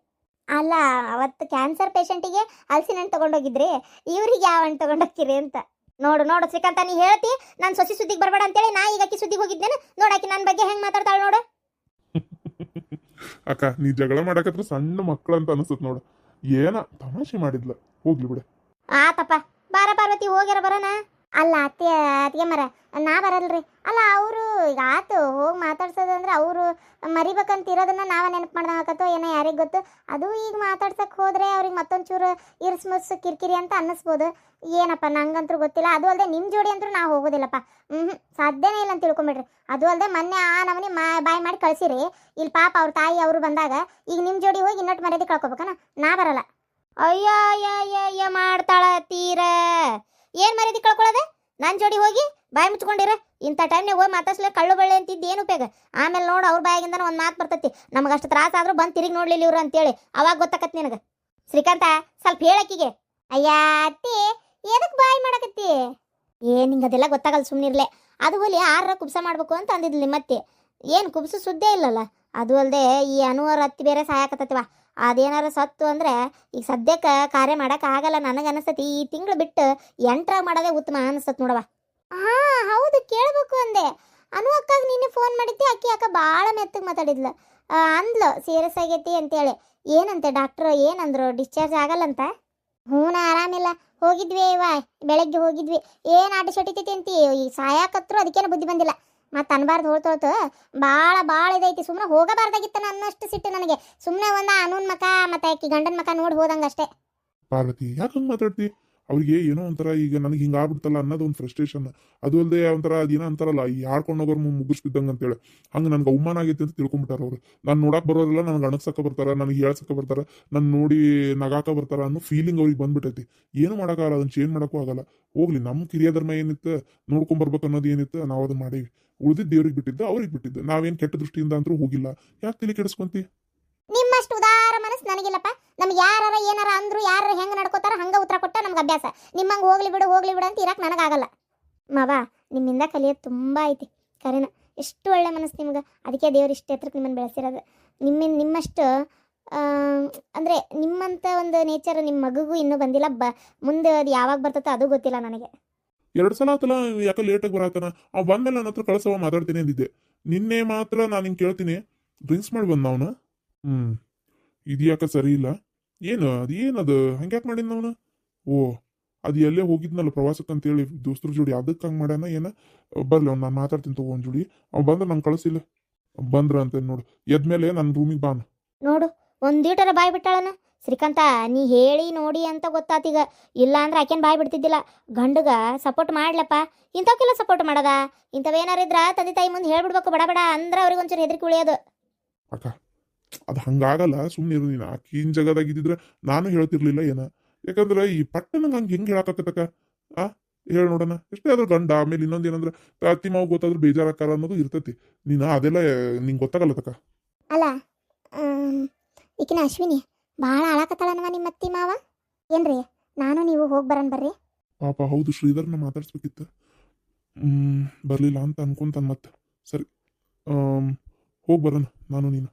ಅಲ್ಲ ಅವತ್ತು ಕ್ಯಾನ್ಸರ್ ಪೇಷಂಟಿಗೆ ಹಲಸಿನ ಹಣ್ಣು ತೊಗೊಂಡೋಗಿದ್ರಿ, ಇವ್ರಿಗೆ ಯಾವ ಹಣ್ಣು ತೊಗೊಂಡೋಗ್ತೀರಿ ಅಂತ. ನೋಡು ಶ್ರೀಕಾಂತ, ನೀ ಹೇಳ್ತಿ ನಾನು ಸೊಸಿ ಸುದ್ದಿಗೆ ಬರಬೇಡ ಅಂತೇಳಿ. ನಾ ಈಗ ಆಕಿ ಸುದ್ದಿಗೆ ಹೋಗಿದ್ದೇನೆ ನೋಡಾಕಿ ನನ್ನ ಬಗ್ಗೆ ಹೆಂಗೆ ಮಾತಾಡ್ತಾಳೆ ನೋಡು. ಅಕ್ಕ ನೀ ಜಗಳ ಮಾಡಕತ್ರ ಸಣ್ಣ ಮಕ್ಕಳು ಅಂತ ಅನಿಸುತ್ತೆ ನೋಡು. ಏನ ತಮಾಷೆ ಮಾಡಿದ್ಲ. ಹೋಗ್ಲಿ ಬಿಡ. ಆತಪ್ಪ ಬಾರ ಪಾರ್ವತಿ ಹೋಗ್ಯಾರ ಬರೋಣ. ಅಲ್ಲ ಅತ್ತಿಗೆ ಮರ ನಾ ಬರಲ್ರಿ. ಅಲ್ಲ ಅವರು ಈಗ ಆತು ಹೋಗಿ ಮಾತಾಡ್ಸೋದಂದ್ರೆ ಅವರು ಮರಿಬೇಕಂತ ಇರೋದನ್ನ ನಾವ ನೆನಪು ಮಾಡ್ದಾಕತ್ತೋ ಏನೋ ಯಾರಿಗೆ ಗೊತ್ತು. ಅದು ಈಗ ಮಾತಾಡ್ಸಕ್ಕೆ ಹೋದ್ರೆ ಅವ್ರಿಗೆ ಮತ್ತೊಂಚೂರು ಇರ್ಸ್ಮಸ್ ಕಿರಿಕಿರಿ ಅಂತ ಅನ್ನಿಸ್ಬೋದು. ಏನಪ್ಪ ನಂಗಂತೂ ಗೊತ್ತಿಲ್ಲ. ಅದು ಅಲ್ಲದೆ ನಿಮ್ಮ ಜೋಡಿ ಅಂತೂ ನಾವು ಹೋಗೋದಿಲ್ಲಪ್ಪ. ಸಾಧ್ಯನೇ ಇಲ್ಲ ಅಂತ ತಿಳ್ಕೊಂಬಿಡ್ರಿ. ಅದು ಅಲ್ಲದೆ ಮೊನ್ನೆ ಆ ನಮನಿ ಬಾಯ್ ಮಾಡಿ ಕಳಿಸಿರಿ. ಇಲ್ಲಿ ಪಾಪ ಅವ್ರ ತಾಯಿ ಅವರು ಬಂದಾಗ ಈಗ ನಿಮ್ಮ ಜೋಡಿ ಹೋಗಿ ಇನ್ನೊಟ್ಟು ಮರ್ಯಾದೆ ಕಳ್ಕೊಬೇಕನ? ನಾ ಬರಲ್ಲ. ಅಯ್ಯ ಮಾಡ್ತಾಳ ತೀರ. ಏನು ಮರ್ಯಾದೆ ಕಳ್ಕೊಳ್ಳೋದೆ? ನನ್ನ ಜೋಡಿ ಹೋಗಿ ಬಾಯಿ ಮುಚ್ಕೊಂಡಿರ. ಇಂಥ ಟೈಮ್ನಾಗ ಹೋಗಿ ಮಾತಾಡ್ಸ್ಲೆ ಕಳ್ಳು ಬಳ್ಳಿ ಅಂತಿದ್ದು ಏನು ಉಪಯೋಗ? ಆಮೇಲೆ ನೋಡು ಅವ್ರ ಬಾಯಾಗಿಂದ ಒಂದು ಮಾತು ಬರ್ತೈತಿ, ನಮಗೆ ಅಷ್ಟು ತ್ರಾಸ ಆದ್ರೂ ಬಂದು ತಿರುಗಿ ನೋಡ್ಲಿಲ್ಲ ಇವ್ರು ಅಂತೇಳಿ. ಅವಾಗ ಗೊತ್ತಾಕತ್ ನಿನಗೆ. ಶ್ರೀಕಾಂತ ಸ್ವಲ್ಪ ಹೇಳಕ್ಕಿಗೆ. ಅಯ್ಯ ಅತ್ತಿ ಏನಕ್ಕೆ ಬಾಯಿ ಮಾಡಕತ್ತಿ? ನಿಂಗೆ ಅದೆಲ್ಲ ಗೊತ್ತಾಗಲ್ಲ, ಸುಮ್ಮನಿರ್ಲೆ. ಅದು ಹೋಲಿ 6ರ ಕುಬ್ಸ ಮಾಡ್ಬೇಕು ಅಂತ ಅಂದಿದ್ಲಿ. ಮತ್ತೆ ಏನು ಕುಬ್ಸು ಸುದ್ದೇ ಇಲ್ಲಲ್ಲ. ಅದು ಅಲ್ಲದೆ ಈ ಅನುವರ ಅತ್ತಿ ಬೇರೆ ಸಾಯಕತ್ತವ. ಅದೇನಾರು ಸತ್ತು ಅಂದರೆ ಈಗ ಸದ್ಯಕ್ಕೆ ಕಾರ್ಯ ಮಾಡೋಕ್ಕಾಗಲ್ಲ. ನನಗೆ ಅನಿಸ್ತತಿ ಈ ತಿಂಗಳು ಬಿಟ್ಟು 8ರಾಗ ಮಾಡೋದೇ ಉತ್ತಮ ಅನಿಸ್ತತ್ ನೋಡವ. ಹಾಂ ಹೌದು ಕೇಳಬೇಕು ಅಂದೆ. ಅನು ಅಕ್ಕಾಗ ನಿನ್ನೆ ಫೋನ್ ಮಾಡಿದ್ದೆ. ಅಕ್ಕಿ ಅಕ್ಕ ಭಾಳ ಮೆತ್ತಗೆ ಮಾತಾಡಿದ್ಲು. ಅಂದ್ಲು ಸೀರಿಯಸ್ ಆಗೈತಿ ಅಂತೇಳಿ. ಏನಂತೆ ಡಾಕ್ಟ್ರು ಏನಂದ್ರು ಡಿಸ್ಚಾರ್ಜ್ ಆಗಲ್ಲಂತ? ಹ್ಞೂನ ಆರಾಮಿಲ್ಲ. ಹೋಗಿದ್ವಿ ಬೆಳಗ್ಗೆ ಹೋಗಿದ್ವಿ. ಏನು ಆಟ ಶಟಿತೈತಿ ಅಂತಿ ಈ ಸಾಯಾಕತ್ರು ಅದಕ್ಕೇನು ಬುದ್ಧಿ ಬಂದಿಲ್ಲ. ಮತ್ತೆ ಅನ್ಬಾರ್ದು ಹೋಳ್ತೋತು ಭಾಳ ಇದೈತಿ. ಸುಮ್ಮನೆ ಹೋಗಬಾರ್ದಾಗಿತ್ತನ ಅನ್ನೋಷ್ಟು ಸಿಟ್ಟು ನನಗೆ. ಸುಮ್ಮನೆ ಒಂದು ಅನೂನ್ ಮಕ ಮತ್ತು ಆಕಿ ಗಂಡನ ಮಕ ನೋಡಿ ಹೋದಂಗಷ್ಟೇ. ಪಾರ್ವತಿ ಯಾಕೆ ಹಂಗೆ ಮಾತಾಡ್ತಿ? ಅವ್ರಿಗೆ ಏನೋ ಒಂಥರ ಈಗ ನನಗೆ ಹಿಂಗೆ ಆಗ್ಬಿಡ್ತಲ್ಲ ಅನ್ನೋದು ಒಂದು ಫ್ರಸ್ಟ್ರೇಷನ್. ಅದು ಅಲ್ಲದೆ ಒಂಥರ ಅದೇನೋ ಅಂತಾರಲ್ಲ ಈ ಹಾಡ್ಕೊಂಡು ಹೋಗೋರು ಮುಗಿಸ್ಬಿದ್ದಂಗೆ ಅಂತೇಳಿ ಹಂಗೆ ನನಗೆ ಅವಮಾನ ಆಗೈತೆ ಅಂತ ತಿಳ್ಕೊಂಬಿಟ್ಟಾರ ಅವರು. ನಾನು ನೋಡಕ್ಕೆ ಬರೋದಿಲ್ಲ, ನನಗೆ ಅಣಗ್ಸಕ್ಕೆ ಬರ್ತಾರೆ, ನನಗೆ ಹೇಳ್ಸಕ್ಕೆ ಬರ್ತಾರೆ, ನನ್ನ ನೋಡಿ ನಗಾಕ ಬರ್ತಾರೆ ಅನ್ನೋ ಫೀಲಿಂಗ್ ಅವ್ರಿಗೆ ಬಂದ್ಬಿಟ್ಟೈತಿ. ಏನು ಮಾಡೋಕ್ಕಾಗಲ್ಲ, ಅದನ್ನು ಚೇಂಜ್ ಮಾಡೋಕ್ಕೂ ಆಗಲ್ಲ. ಹೋಗ್ಲಿ, ನಮ್ಮ ಕಿರಿಯ ಧರ್ಮ ಏನಿತ್ತು ನೋಡ್ಕೊಂಬರ್ಬೇಕು ಅನ್ನೋದು ಏನಿತ್ತು ನಾವು ಅದನ್ನ ಮಾಡೀವಿ. ಉಳಿದಿದ್ದು ದೇವ್ರಿಗೆ ಬಿಟ್ಟಿದ್ದು, ಅವ್ರಿಗೆ ಬಿಟ್ಟಿದ್ದು. ನಾವೇನು ಕೆಟ್ಟ ದೃಷ್ಟಿಯಿಂದ ಅಂತೂ ಹೋಗಿಲ್ಲ. ಯಾಕೆ ತಲೆ ಕೆಡಿಸ್ಕೊಂತಿ? ನಿಮ್ಮಷ್ಟು ಉದಾರ ಮನಸ್ಸು ನನಗಿಲ್ಲಪ್ಪ. ನಮ್ಗೆ ಯಾರ ಏನಾರ ಅಂದ್ರು ಯಾರು ಹೆಂಗೆ ನಡ್ಕೋತಾರ ಹಂಗೆ ಉತ್ತರ ಕೊಟ್ಟ ನಮ್ಗೆ ಅಭ್ಯಾಸ. ನಿಮ್ಮಂಗೆ ಹೋಗ್ಲಿ ಬಿಡು ಅಂತ ಇರಕ್ಕೆ ನನಗಾಗಲ್ಲ. ಮಾವ, ನಿಮ್ಮಿಂದ ಕಲಿಯೋದು ತುಂಬ ಐತಿ ಕರೆನ. ಎಷ್ಟು ಒಳ್ಳೆ ಮನಸ್ಸು ನಿಮ್ಗೆ. ಅದಕ್ಕೆ ದೇವ್ರು ಇಷ್ಟು ಎತ್ತರಕ್ಕೆ ನಿಮ್ಮನ್ನು ಬೆಳೆಸಿರೋದು. ನಿಮ್ಮಷ್ಟು ಅಂದರೆ ನಿಮ್ಮಂಥ ಒಂದು ನೇಚರ್ ನಿಮ್ಮ ಮಗುಗೂ ಇನ್ನೂ ಬಂದಿಲ್ಲ. ಮುಂದೆ ಅದು ಯಾವಾಗ ಬರ್ತತೋ ಅದು ಗೊತ್ತಿಲ್ಲ ನನಗೆ. 2 ಸಲ ಆತಲ್ಲ ಯಾಕೆ ಲೇಟಾಗಿ ಬರತ್ತಾನ. ಅವ್ ಬಂದ್ಮೇಲೆ ನನ್ನ ಹತ್ರ ಕಳ್ಸವ ಮಾತಾಡ್ತೀನಿ ಅಂದಿದ್ದೆ. ನಿನ್ನೆ ಮಾತ್ರ ನಾನು ಹಿಂಗೆ ಕೇಳ್ತೀನಿ, ಡ್ರಿಂಕ್ಸ್ ಮಾಡಿ ಬಂದ ಅವನು. ಇದು ಯಾಕೆ ಸರಿ ಇಲ್ಲ? ಏನದು ಹಂಗ್ಯಾಕೆ ಮಾಡಿದ್ನ ಅವನು? ಓ, ಅದು ಎಲ್ಲೇ ಹೋಗಿದ್ನಲ್ಲ ಪ್ರವಾಸಕ್ಕೆ ಅಂತೇಳಿ ದೋಸ್ತರ ಜೋಡಿ, ಅದಕ್ಕೆ ಹಂಗೆ ಮಾಡ್ಯಾನ ಏನ? ಬರ್ಲಿ ಅವ್ನು, ನಾನು ಮಾತಾಡ್ತೀನಿ ತಗೋ ಒಂದು ಜೋಡಿ. ಅವ್ನು ಬಂದ್ರೆ ನಂಗೆ ಕಳಿಸಿಲ್ಲ. ಬಂದ್ರ ಅಂತ ನೋಡು, ಎದ್ಮೇಲೆ ನನ್ನ ರೂಮಿಗೆ ಬಾನ. ನೋಡು, ಒಂದೀಟರ ಬಾಯ್ ಬಿಟ್ಟಾಳನ ಶ್ರೀಕಾಂತ. ನೀ ಹೇಳಿ ನೋಡಿ ಅಂತ ಗೊತ್ತಾತೀಗ. ಇಲ್ಲ ಅಂದ್ರೆ ಆಕೆನ್ ಬಾಯ್ ಬಿಡ್ತಿದ್ದಿಲ್ಲ. ಗಂಡಗ ಸಪೋರ್ಟ್ ಮಾಡ್ಲಪ್ಪ, ಇಂಥವಕ್ಕೆಲ್ಲ ಸಪೋರ್ಟ್ ಮಾಡದ. ಇಂಥವೇನಾರಿದ್ರ ತಂದೆ ತಾಯಿ ಮುಂದೆ ಹೇಳ್ಬಿಡ್ಬೇಕು ಬಡ ಅಂದ್ರೆ ಅವ್ರಿಗೆ ಒಂಚೂರು ಹೆದರಿಕೆ ಉಳಿಯೋದು. ಅಕ್ಕ, ಅದು ಹಂಗಾಗಲ್ಲ, ಸುಮ್ಮನೆ ಇರು ನೀನು. ಆಕಿನ ಜಗದಾಗಿದ್ದಿದ್ರೆ ನಾನು ಹೇಳ್ತಿರ್ಲಿಲ್ಲ ಏನ. ಯಾಕಂದ್ರೆ ಈ ಪಟ್ಟಣಂಗೆ ಹಂಗೆ ಹೆಂಗೆ ಹೇಳಾಕತ್ತಕ್ಕ? ಹೇಳಿ ನೋಡೋಣ. ಎಷ್ಟೇ ಆದ್ರೂ ಗಂಡ. ಆಮೇಲೆ ಇನ್ನೊಂದು ಏನಂದ್ರೆ ಅತ್ತಿ ಮಾವು ಗೊತ್ತಾದ್ರೂ ಬೇಜಾರಾಕಾರ ಅನ್ನೋದು ಇರ್ತೈತಿ. ನೀನು ಅದೆಲ್ಲ ನಿಂಗೆ ಗೊತ್ತಾಗಲ್ಲ ತಕ್ಕ. ಅಲ್ಲ, ಈಕಿನ ಅಶ್ವಿನಿ ಭಾಳ ಆಳಾಕತ್ತಾಳನವ ನಿಮ್ಮ ಅತ್ತಿ ಮಾವ. ಏನ್ರಿ, ನಾನು ನೀವು ಹೋಗಿ ಬರೋಣ ಬರ್ರಿ. ಪಾಪ ಹೌದು, ಶ್ರೀಧರ್ನ ಮಾತಾಡ್ಸ್ಬೇಕಿತ್ತು. ಬರಲಿಲ್ಲ ಅಂತ ಅನ್ಕೊಂತಾನ ಮತ್ತೆ. ಸರಿ, ಹೋಗಿ ಬರೋಣ ನಾನು ನೀನು.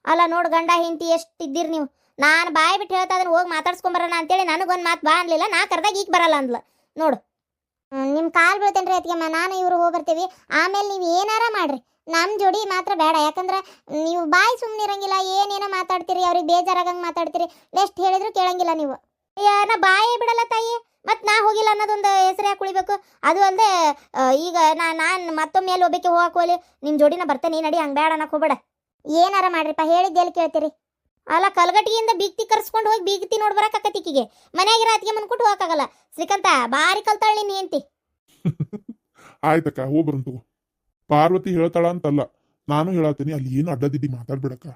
ಅಲ್ಲ ನೋಡು, ಗಂಡ ಹೆಂಡತಿ ಎಷ್ಟು ಇದ್ದೀರಿ ನೀವು. ನಾನು ಬಾಯಿ ಬಿಟ್ಟು ಹೇಳ್ತಾ ಅದನ್ನು ಹೋಗಿ ಮಾತಾಡ್ಸ್ಕೊಂಬರೋಣ ಅಂತೇಳಿ ನನಗೊಂದು ಮಾತು ಬಾ ಅನ್ಲಿಲ್ಲ. ನಾ ಕರೆದಾಗ ಈಗ ಬರಲ್ಲ ಅಂದ್ಲ ನೋಡು. ನಿಮ್ಮ ಕಾಲು ಬೀಳ್ತೇನೆ ರೀ ಅತ್ತಿಗೆಮ್ಮ. ನಾನು ಇವರು ಹೋಗಿ ಬರ್ತೀವಿ. ಆಮೇಲೆ ನೀವು ಏನಾರ ಮಾಡ್ರಿ, ನಮ್ಮ ಜೋಡಿ ಮಾತ್ರ ಬೇಡ. ಯಾಕಂದ್ರೆ ನೀವು ಬಾಯಿ ಸುಮ್ಮನೆ ಇರಂಗಿಲ್ಲ. ಏನೇನೋ ಮಾತಾಡ್ತೀರಿ, ಅವ್ರಿಗೆ ಬೇಜಾರಾಗಂಗೆ ಮಾತಾಡ್ತೀರಿ. ಎಷ್ಟು ಹೇಳಿದ್ರು ಕೇಳಂಗಿಲ್ಲ ನೀವು. ನಾ ಬಾಯೇ ಬಿಡಲ್ಲ ತಾಯಿ. ಮತ್ತು ನಾ ಹೋಗಿಲ್ಲ ಅನ್ನೋದೊಂದು ಹೆಸರು ಯಾಕೆ ಉಳಿಬೇಕು? ಅದು ಅಲ್ಲದೆ ಈಗ ನಾನು ಮತ್ತೊಮ್ಮೆ ಎಲ್ಲಿ ಹೋಗ್ಬೇಕು ಹೋಗಕ್ಕೆ ಹೋಲಿ. ನಿಮ್ಮ ಜೋಡಿನ ಬರ್ತೇನೆ, ನಡಿ, ಹಂಗೆ ಬೇಡ ಅನ್ನಕ್ಕೆ ಹೋಗ್ಬೇಡ. ಏನಾರ ಮಾಡ್ರಿಪ್ಪ, ಹೇಳಿದ್ದೆ ಎಲ್ಲಿ ಕೇಳ್ತೀರಿ? ಅಲ್ಲ, ಕಲ್ಗಟ್ಟಿಯಿಂದ ಬೀಗ್ತಿ ಕರ್ಸ್ಕೊಂಡು ಹೋಗಿ ಬೀಗ್ತಿ ನೋಡಿ ಬರಕ್ಕಾಕತ್ತಿಕಿಗೆ. ಮನೆಯಾಗಿರೋ ಅತ್ತಿಗೆ ಮನ್ಕೊಟ್ಟು ಹೋಗಕ್ಕಾಗಲ್ಲ. ಶ್ರೀಕಾಂತ ಬಾರಿ ಕಲ್ತಾಳೆ ನೀ ಅಂತಿ. ಆಯ್ತಕ್ಕ, ಹೋಗ್ಬರನ್ ತಗೋ. ಪಾರ್ವತಿ ಹೇಳ್ತಾಳ ಅಂತಲ್ಲ, ನಾನು ಹೇಳತ್ತೀನಿ. ಅಲ್ಲಿ ಏನು ಅಡ್ಡದಿಡ್ಡಿ ಮಾತಾಡ್ಬೇಡಕ್ಕ.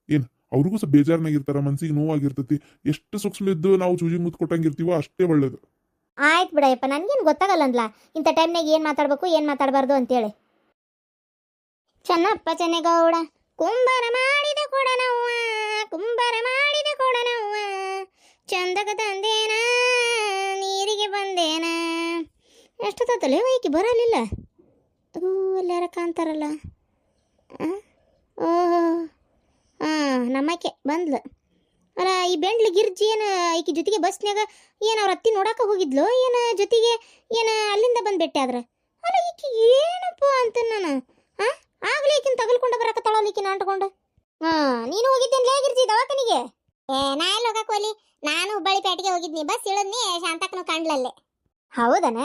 ಏನು ಅವ್ರಿಗೂ ಸ್ವಲ್ಪ ಬೇಜಾರ್ನಾಗಿರ್ತಾರ, ಮನ್ಸಿಗೆ ನೋವಾಗಿರ್ತೈತಿ. ಎಷ್ಟು ಸೂಕ್ಷ್ಮ ಇದ್ದು ನಾವು ಚೂಜಿ ಮುತ್ತು ಕೊಟ್ಟಂಗಿರ್ತೀವೋ ಅಷ್ಟೇ ಒಳ್ಳೇದು. ಆಯ್ತು ಬಿಡಯಪ್ಪ, ನನಗೇನು ಗೊತ್ತಾಗಲ್ಲ ಅಂದ್ಲ ಇಂಥ ಟೈಮ್ನಾಗ ಏನು ಮಾತಾಡ್ಬೇಕು ಏನು ಮಾತಾಡಬಾರ್ದು ಅಂತೇಳಿ. ಚೆನ್ನಪ್ಪ ಚೆನ್ನೇಗೌಡ ಕುಂಬಾರ ಮಾಡಿದ ಕೊಡನವ್ವ, ಕುಂಬಾರ ಮಾಡಿದ ಕೊಡನವ್ವ, ಚಂದಕ ತಂದೇನ ನೀರಿಗೆ ಬಂದೇನ. ಎಷ್ಟು ತತ್ತಲೆ ವೈಕಿ ಬರಲಿಲ್ಲ. ಎಲ್ಲಾರ ಕಾಣ್ತಾರಲ್ಲ. ಓಹೋ, ನಮ್ಮಕ್ಕೆ ಬಂದ್ಲು. ಅಲ್ಲ, ಈ ಬೆಂಡ್ಲಿ ಗಿರ್ಜಿ ಏನು ಈಕಿ ಜೊತೆಗೆ ಬಸ್ನ್ಯಾಗ ಏನು ಅವ್ರ ಅತ್ತಿ ನೋಡಕ್ಕೆ ಹೋಗಿದ್ಲು ಏನು ಜೊತೆಗೆ? ಏನು ಅಲ್ಲಿಂದ ಬಂದ್ಬಿಟ್ಟೆ ಆದ್ರೆ? ಅಲ್ಲ, ಈಕಿ ಏನಪ್ಪ ಅಂತ ನಾನು ಆಗ್ಲೇ ಈಕಿನ ತಗಲ್ಕೊಂಡು ಬರಕತ್ತಾಳಲ್ಲ ಈಕಿನ ಅಂಟ್ಕೊಂಡು. ನೀನು ಹೋಗಿದ್ದೇನೆ ಗಿರ್ಜಿ ದವಾಖಾನಿಗೆ? ನಾ ಎಲ್ಲಿ ಹೋಗಕ್ಕೆ ಹೋಲಿ, ನಾನು ಹುಬ್ಬಳ್ಳಿ ಪೇಟೆಗೆ ಹೋಗಿದ್ನಿ. ಬಸ್ ಇಳದ್ನಿ, ಶಾಂತಕ್ಕನು ಕಂಡ್ಲಲ್ಲೇ. ಹೌದನ?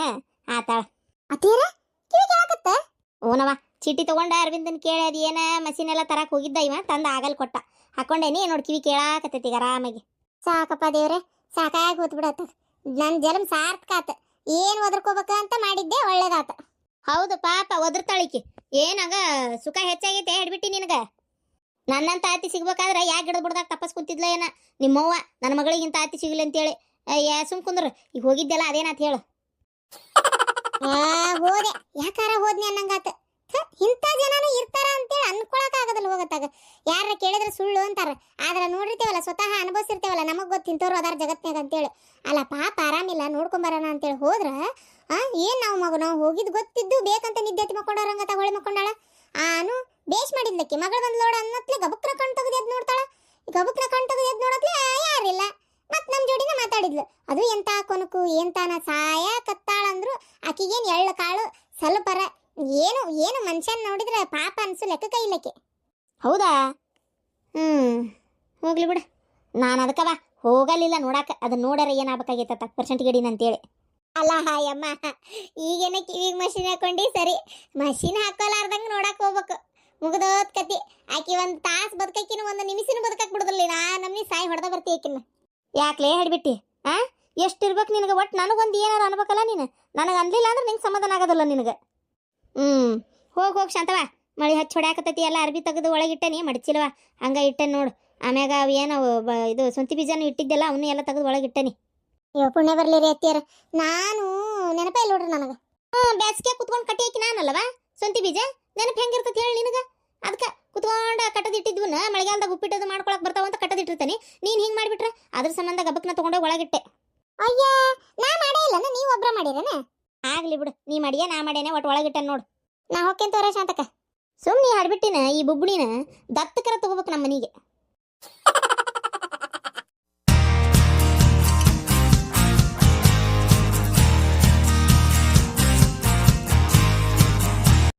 ಆತಾಳ ಅತ್ತೀರ ಕಿವಿ ಕೇಳಕತ್ತ? ಓನವ, ಚೀಟಿ ತಗೊಂಡ ಅರವಿಂದನ್ ಕೇಳಿ ಅದು ಏನ ಮಷೀನೆಲ್ಲ ತರಕ್ಕೆ ಹೋಗಿದ್ದ. ಇವ ತಂದ ಆಗಲ್ ಕೊಟ್ಟ. ಹಾಕೊಂಡೇನಿ ನೋಡಿ, ಕಿವಿ ಕೇಳಾಕತ್ತೈತಿ ಆರಾಮಾಗಿ. ಸಾಕಪ್ಪ ದೇವ್ರೆ, ಸಾಕಾಗಿ ಹೋತ್ಬಿಡತ್ತ. ನನ್ನ ಜನ್ಮ ಸಾರ್ಥಕ ಆತ. ಏನು ಒದರ್ಕೋಬೇಕ ಅಂತ ಮಾಡಿದ್ದೆ, ಒಳ್ಳೇದಾತ. ಹೌದು ಪಾಪ, ಒದರ್ತಾಳಿಕಿ. ಏನಾಗ ಸುಖ ಹೆಚ್ಚಾಗೈತೆ ಹಿಡ್ಬಿಟ್ಟಿ ನಿನಗ. ನನ್ನಂತ ಆತಿ ಸಿಗ್ಬೇಕಾದ್ರೆ ಯಾಕೆ ಗಿಡದ ಬಿಡ್ದಾಗ ತಪಸ್ ಕುಂತಿದ್ಲ ಏನ ನಿಮ್ಮವ್ವ? ನನ್ನ ಮಗಳಿಗಿಂತ ಆತಿ ಸಿಗಲಿ ಅಂತೇಳಿ. ಸುಮ್ ಕುಂದ್ರು. ಈಗ ಹೋಗಿದ್ದೆಲ್ಲ ಅದೇನಾತ್ ಹೇಳು. ಹೋದೆ, ಯಾಕಾರ ಹೋದ್ನಿ ಅನ್ನಂಗಾತ. ಇಂಥ ಜನನು ಇರ್ತಾರ ಅಂತೇಳಿ ಅನ್ಕೊಳಕ್ ಆಗದಲ್ಲ. ಹೋಗತ್ತಾಗ ಯಾರ ಕೇಳಿದ್ರೆ ಸುಳ್ಳು ಅಂತಾರ. ಆದ್ರೆ ನೋಡಿರ್ತೇವಲ್ಲ, ಸ್ವತಃ ಅನುಭವಿಸಿರ್ತೇವಲ್ಲ, ನಮಗ್ ಗೊತ್ತು ಇಂಥವ್ರು ಅದಾರ ಜಗತ್ನಾಗ ಅಂತೇಳಿ. ಅಲ್ಲ ಪಾಪ ಆರಾಮಿಲ್ಲ, ನೋಡ್ಕೊಂಬರೋಣ ಅಂತೇಳಿ ಹೋದ್ರ ಏನ್ ನಾವು ಹೋಗಿದ್ ಗೊತ್ತಿದ್ದು ಬೇಕಂತ ನಿದ್ದೆ ಹತ್ತಿ ಮಕ್ಕೊಂಡವ್ರಂಗತ ಹೊಳಿ ಮಕ್ಕೊಂಡಾಳ. ಬೇಷ್ ಮಾಡಿದ್ಲಕ್ಕಿ. ಮಗಳು ಬಂದ್ ನೋಡ ಅನ್ನತ್ಲೆ ಗಬಕ್ನ ಕಣ್ ತೆಗೆದು ಎದ್ ನೋಡ್ತಾಳ. ಗಬಕ್ನ ಕಣ್ ತೆಗೆದು ಎದ್ ನೋಡತ್ಲೆ ಯಾರಿಲ್ಲ. ಮತ್ ನಮ್ ಜೋಡಿನ ಮಾತಾಡಿದ್ಲು. ಅದು ಎಂತ ಕೊನಕು ಎಂತಾನ ಸಾಯ ಕತ್ತಾಳಂದ್ರು ಆಕಿಗೇನ್ ಎಳ್ಳು ಕಾಳು ಸ್ವಲ್ಪರ ಏನು ಏನು ಮನುಷ್ಯನ್ ನೋಡಿದ್ರೆ ಪಾಪ ಅನ್ಸು ಲೆಕ್ಕಕ್ಕ ಇಲ್ಲಕ್ಕೆ. ಹೌದಾ? ಹೋಗ್ಲಿ ಬಿಡ. ನಾನು ಅದಕ್ಕವ ಹೋಗಲಿಲ್ಲ ನೋಡಾಕ ಅದನ್ನ ನೋಡ್ಯಾರ ಏನಾಗಬೇಕಾಗೈತ ಪರ್ಸೆಂಟ್ ಗಡಿನ ಅಂತೇಳಿ. ಅಲ್ಲ ಹಾಯಮ್ಮ, ಈಗೇನ ಕಿವಿಗೆ ಮಷಿನ್ ಹಾಕೊಂಡಿ ಸರಿ, ಮಷಿನ್ ಹಾಕೋಲಾರ್ದಂಗೆ ನೋಡಕ್ ಹೋಗ್ಬೇಕು. ಮುಗ್ದೋದ್ ಕತಿ. ಆಕಿ ಒಂದು ತಾಸು ಬದುಕಕಿನ ಒಂದು ನಿಮಿಷನೂ ಬದುಕಕ್ ಬಿಡುದಿಲ್ಲ. ನಮ್ನಿ ಸಾಯಿ ಹೊಡೆದ ಬರ್ತಿ ಆಕಿನ. ಯಾಕ್ಲೇ ಹಿಡ್ಬಿಟ್ಟಿ? ಎಷ್ಟಿರ್ಬೇಕು ನಿನಗೆ? ಒಟ್ಟು ನನಗೊಂದು ಏನಾರು ಅನ್ಬೇಕಲ್ಲ ನೀನು. ನನಗೆ ಅನ್ಲಿಲ್ಲ ಅಂದ್ರೆ ನಿಂಗೆ ಸಮಾಧಾನ ಆಗೋದಿಲ್ಲ ನಿನಗೆ. ಹೋಗಿ ಶಾಂತವ, ಮಳಿ ಹಚ್ಚಿ ಹೊಡ್ಯಾಕತ್ತೈತಿ. ಎಲ್ಲ ಅರ್ಬಿ ತೆಗೆದು ಒಳಗಿಟ್ಟನಿ, ಮಡಚಿಲ್ವ ಹಂಗ ಇಟ್ಟೆ ನೋಡು. ಆಮ್ಯಾಗ ಅವು ಏನೋ ಇದು ಶುಂಠಿ ಬೀಜನೂ ಇಟ್ಟಿದ್ದೆಲ್ಲ ಅವನ್ನ ಎಲ್ಲ ತೆಗೆದು ಒಳಗಿಟ್ಟನಿ. ಅಯ್ಯೋ ಪುಣ್ಯ ಬರ್ಲಿ ರೀ ಅತ್ತಿಯರ, ನಾನು ನೆನಪ ಇಲ್ಲ ನೋಡ್ರಿ ನನಗೆ. ಬ್ಯಾಸ್ಗೆ ಕುತ್ಕೊಂಡು ಕಟ್ಟಿ ಹಾಕಿ ನಾನಲ್ಲವಾ ಶುಂಠಿ ಬೀಜ. ನೆನಪು ಹೆಂಗಿರ್ತೈತಿ ಹೇಳಿ ನಿನಗೆ? ಅದಕ್ಕೆ ಕುತ್ಕೊಂಡು ಕಟ್ಟದಿಟ್ಟಿದ್ವನ್ನ ಮಳೆಗಾಲದಾಗ ಉಪ್ಪಿಟ್ಟದು ಮಾಡ್ಕೊಳಕ್ ಬರ್ತಾವ ಅಂತ ಕಟ್ಟದಿಟ್ಟಿರ್ತಾನೆ. ನೀನು ಹಿಂಗೆ ಮಾಡಿಬಿಟ್ರೆ ಅದ್ರ ಸಂಬಂಧ ಗಬ್ಬಕ್ನ ತೊಗೊಂಡೋಗಿ ಒಳಗಿಟ್ಟೆ. ಅಯ್ಯ, ನಾ ಮಾಡೇ ಇಲ್ಲ, ನೀವು ಒಬ್ರ ಮಾಡಿರೇನ? ಆಗ್ಲಿ ಬಿಡು, ನೀ ಮಾಡಿಯೇ ನಾ ಮಾಡೇನೆ, ಒಟ್ಟು ಒಳಗಿಟ್ಟೆ ನೋಡು. ನಾ ಹೋಗ್ತೇನೆ ತೋರ ಶಾಂತಕ. ಸುಮ್ಮನೆ ಹಾಡ್ಬಿಟ್ಟಿನ ಈ ಬುಬ್ಬುಣಿನ ದತ್ತಕರ ತಗೋಬೇಕು ನಮ್ಮ ಮನೆಗೆ.